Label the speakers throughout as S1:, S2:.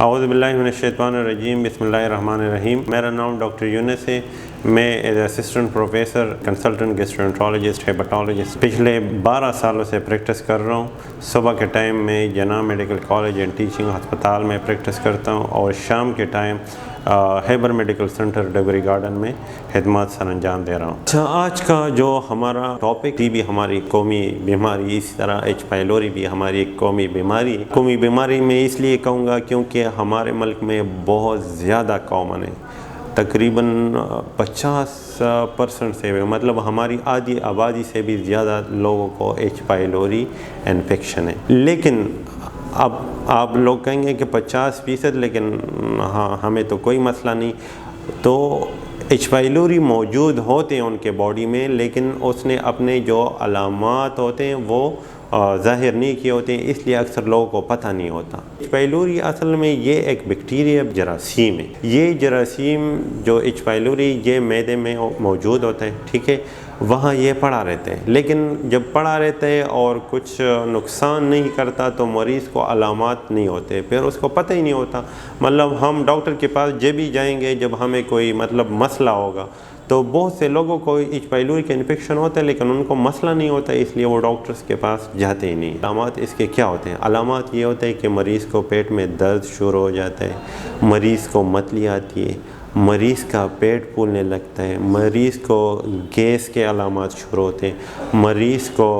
S1: औज़ु बिल्लाहि मिनश्शैतानिर्रजीम बिस्मिल्लाहिर्रहमानिर्रहीम। मेरा नाम डॉक्टर यूनुस है। मैं as assistant professor consultant gastroenterologist hepatologist पिछले 12 सालों से प्रैक्टिस कर रहा हूँ। सुबह के टाइम में जना मेडिकल कॉलेज एंड टीचिंग अस्पताल में प्रैक्टिस करता हूँ और शाम के टाइम हैबर मेडिकल सेंटर डबरी गार्डन में खिदमत सर अंजाम दे रहा हूँ। अच्छा, आज का जो हमारा टॉपिक भी हमारी कौमी बीमारी, इसी तरह एच पाइलोरी भी हमारी एक कौमी बीमारी है। कौमी बीमारी में इसलिए कहूँगा क्योंकि हमारे मुल्क में बहुत ज़्यादा कॉमन है, तकरीबन 50% से, मतलब हमारी आधी आबादी से भी ज़्यादा लोगों को एच पाइलोरी इन्फेक्शन है। लेकिन अब आप लोग कहेंगे कि 50%, लेकिन हाँ, हमें तो कोई मसला नहीं। तो एच पाइलोरी मौजूद होते हैं उनके बॉडी में, लेकिन उसने अपने जो अलामात होते हैं वो ज़ाहिर नहीं किए होते हैं, इसलिए अक्सर लोगों को पता नहीं होता। एच पाइलोरी असल में ये एक बैक्टीरिया जरासीम है। ये जरासीम जो एच पाइलोरी ये मैदे में मौजूद होता है, ठीक है, वहाँ ये पड़ा रहते हैं। लेकिन जब पड़ा रहता है और कुछ नुकसान नहीं करता तो मरीज़ को अलामात नहीं होते, फिर उसको पता ही नहीं होता। मतलब हम डॉक्टर के पास जब भी जाएंगे जब हमें कोई मसला होगा, तो बहुत से लोगों को एच पाइलोरी का इन्फेक्शन होता है लेकिन उनको मसला नहीं होता, इसलिए वो डॉक्टर्स के पास जाते ही नहीं। अलामात इसके क्या होते हैं? अलामात ये होते हैं कि मरीज़ को पेट में दर्द शुरू हो जाता है, मरीज़ को मतली आती है, मरीज़ का पेट फूलने लगता है, मरीज़ को गैस के अलामात शुरू होते हैं, मरीज़ को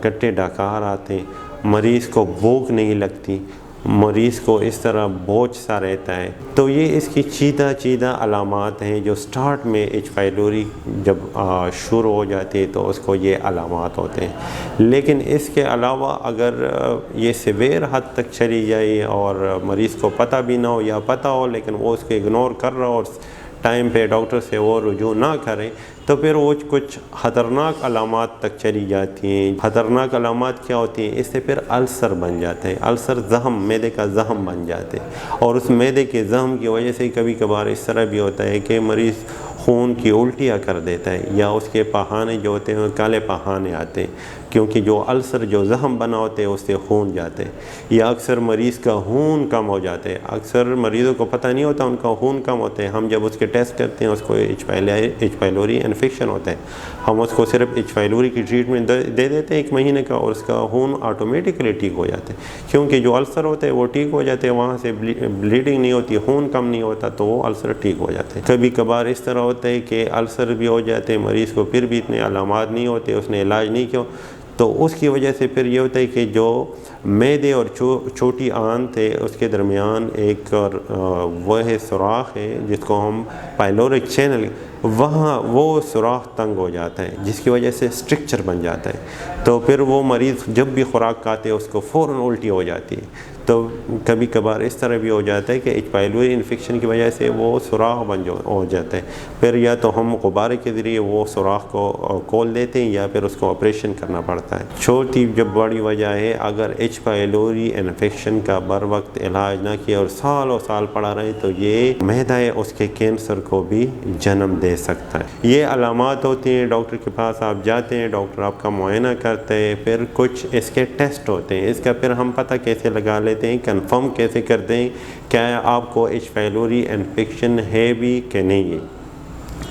S1: कट्टे डकार आते हैं, मरीज़ को भूख नहीं लगती, मरीज़ को इस तरह बोझ सा रहता है। तो ये इसकी चीदा अलामात हैं जो स्टार्ट में एच पाइलोरी जब शुरू हो जाती है तो उसको ये अलामात होते हैं। लेकिन इसके अलावा अगर ये सीवियर हद तक चली जाए और मरीज़ को पता भी ना हो या पता हो लेकिन वो उसको इग्नोर कर रहा हो और टाइम पे डॉक्टर से वो रुजू ना करें, तो फिर वो कुछ ख़तरनाक अलामात तक चली जाती हैं। ख़तरनाक अलामात क्या होती हैं? इससे फिर अल्सर बन जाते हैं। अल्सर ज़ख़म, मैदे का ज़ख़म बन जाते हैं और उस मैदे के ज़ख़म की वजह से कभी कभार इस तरह भी होता है कि मरीज़ खून की उल्टियाँ कर देता है या उसके पहाने जो होते हैं काले पहाने आते हैं, क्योंकि जो अल्सर जो ज़ख़म बना होते हैं उससे खून जाते हैं। या अक्सर मरीज़ का खून कम हो जाते हैं। अक्सर मरीज़ों को पता नहीं होता उनका खून कम होते हैं। हम जब उसके टेस्ट करते हैं उसको एच पाइलोरी इन्फेक्शन होता है, हम उसको सिर्फ एच पाइलोरी की ट्रीटमेंट दे देते हैं 1 महीने का और उसका खून ऑटोमेटिकली ठीक हो जाता है, क्योंकि जो अल्सर होते हैं वो ठीक हो जाते हैं, वहाँ से ब्लीडिंग नहीं होती, खून कम नहीं होता, तो वो अल्सर ठीक हो जाते हैं। कभी कभार इस तरह होता है कि अल्सर भी हो जाते हैं मरीज़ को, फिर भी इतने अलामात नहीं होते, उसने इलाज नहीं किया, तो उसकी वजह से फिर ये होता है कि जो मैदे और छोटी आंत है उसके दरमियान एक और वह सुराख है जिसको हम पाइलोरिक चैनल, वहाँ वो सुराख तंग हो जाता है जिसकी वजह से स्ट्रक्चर बन जाता है। तो फिर वो मरीज़ जब भी खुराक खाते हैं उसको फ़ौरन उल्टी हो जाती है। तो कभी कभार इस तरह भी हो जाता है कि एच पाइलोरी इन्फेक्शन की वजह से वो सुराख हो जाता है। फिर या तो हम गुब्बारे के ज़रिए वो सुराख को खोल देते हैं या फिर उसको ऑपरेशन करना पड़ता है। छोटी जब बड़ी वजह है, अगर एच पाइलोरी इन्फेक्शन का बर वक्त इलाज ना किया और सालों साल पड़ा रहे तो ये मैदा है उसके कैंसर को भी जन्म दे सकता है। ये अलामात होती हैं। डॉक्टर के पास आप जाते हैं, डॉक्टर आपका मुआयना करते हैं, फिर कुछ इसके टेस्ट होते हैं। इसका फिर हम पता कैसे लगा लेते हैं, कंफर्म कैसे करते हैं क्या आपको एच पाइलोरी इन्फेक्शन है भी कि नहीं है।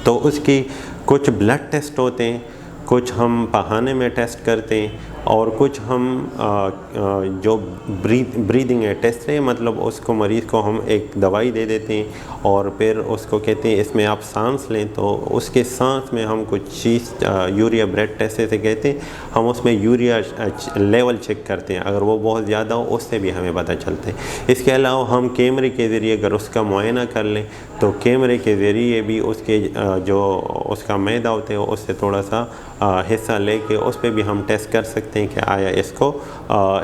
S1: तो उसकी कुछ ब्लड टेस्ट होते हैं, कुछ हम पहाने में टेस्ट करते हैं और कुछ हम जो ब्रीदिंग है टेस्ट है, मतलब उसको मरीज़ को हम एक दवाई दे देते हैं और फिर उसको कहते हैं इसमें आप सांस लें, तो उसके सांस में हम कुछ चीज़ यूरिया ब्रेथ टेस्ट से कहते हैं, हम उसमें यूरिया लेवल चेक करते हैं। अगर वो बहुत ज़्यादा हो उससे भी हमें पता चलता है। इसके अलावा हम कैमरे के ज़रिए अगर उसका मुआयना कर लें तो कैमरे के ज़रिए भी उसके जो उसका मैदा होते हैं उससे थोड़ा सा हिस्सा लेके उस पर भी हम टेस्ट कर सकते हैं कि आया इसको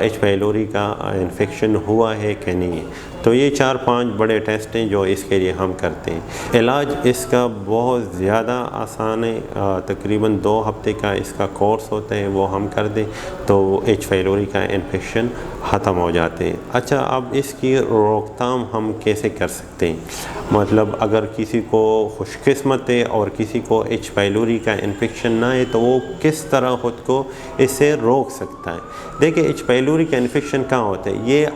S1: एच पाइलोरी का इन्फेक्शन हुआ है कि नहीं है। तो ये 4-5 बड़े टेस्ट हैं जो इसके लिए हम करते हैं। इलाज इसका बहुत ज़्यादा आसान है, तकरीबन 2 हफ्ते का इसका कोर्स होता है, वो हम कर दें तो एच पाइलोरी का इन्फेक्शन ख़त्म हो जाते हैं। अच्छा, अब इसकी रोकथाम हम कैसे कर सकते हैं? मतलब अगर किसी को खुशकिस्मत है और किसी को एच पाइलोरी का इन्फेक्शन ना है तो वो किस तरह ख़ुद को इससे रोक सकता है? देखिए, एच पाइलोरी का इन्फेक्शन कहाँ होता है? ये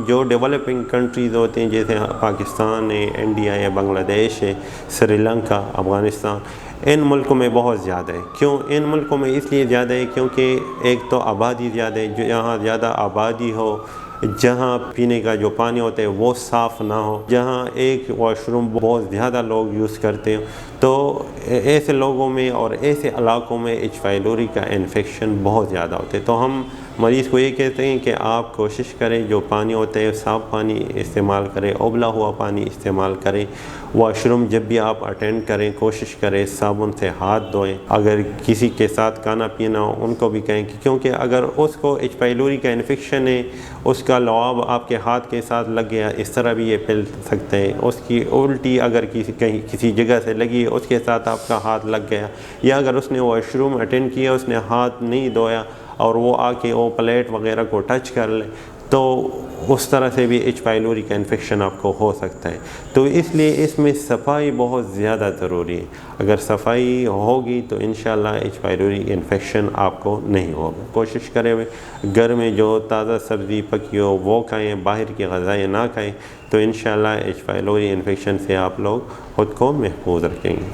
S1: जो डेवलपिंग कंट्री कंट्रीज़ होती हैं जैसे पाकिस्तान है, इंडिया है, बांग्लादेश है, श्रीलंका, अफ़गानिस्तान, इन मुल्कों में बहुत ज़्यादा है। क्यों इन मुल्कों में इसलिए ज़्यादा है क्योंकि एक तो आबादी ज़्यादा है, जो यहाँ ज़्यादा आबादी हो, जहाँ पीने का जो पानी होता है वो साफ़ ना हो, जहाँ एक वॉशरूम बहुत ज़्यादा लोग यूज़ करते हैं, तो ऐसे लोगों में और ऐसे इलाकों में एच पाइलोरी का इन्फेक्शन बहुत ज़्यादा होते हैं। तो हम मरीज़ को ये कहते हैं कि आप कोशिश करें जो पानी होता है साफ़ पानी इस्तेमाल करें, उबला हुआ पानी इस्तेमाल करें। वॉशरूम जब भी आप अटेंड करें कोशिश करें साबुन से हाथ धोएं। अगर किसी के साथ खाना पीना हो उनको भी कहें कि क्योंकि अगर उसको एच पाइलोरी का इन्फेक्शन है, उसका लवाब आपके हाथ के साथ लग गया, इस तरह भी ये फैल सकते हैं। उसकी उल्टी अगर किसी जगह से लगी, उसके साथ आपका हाथ लग गया, या अगर उसने वॉशरूम अटेंड किया, उसने हाथ नहीं धोया और वो आके वो प्लेट वगैरह को टच कर ले, तो उस तरह से भी एच पाइलोरी का इन्फेक्शन आपको हो सकता है। तो इसलिए इसमें सफाई बहुत ज़्यादा ज़रूरी है। अगर सफाई होगी तो इंशाल्लाह एच पाइलोरी इन्फेक्शन आपको नहीं होगा। कोशिश करें घर में जो ताज़ा सब्ज़ी पकी हो वो खाएँ, बाहर की ग़ज़ाएँ ना खाएँ, तो इंशाल्लाह एच पाइलोरी इन्फेक्शन से आप लोग ख़ुद को महफूज रखेंगे।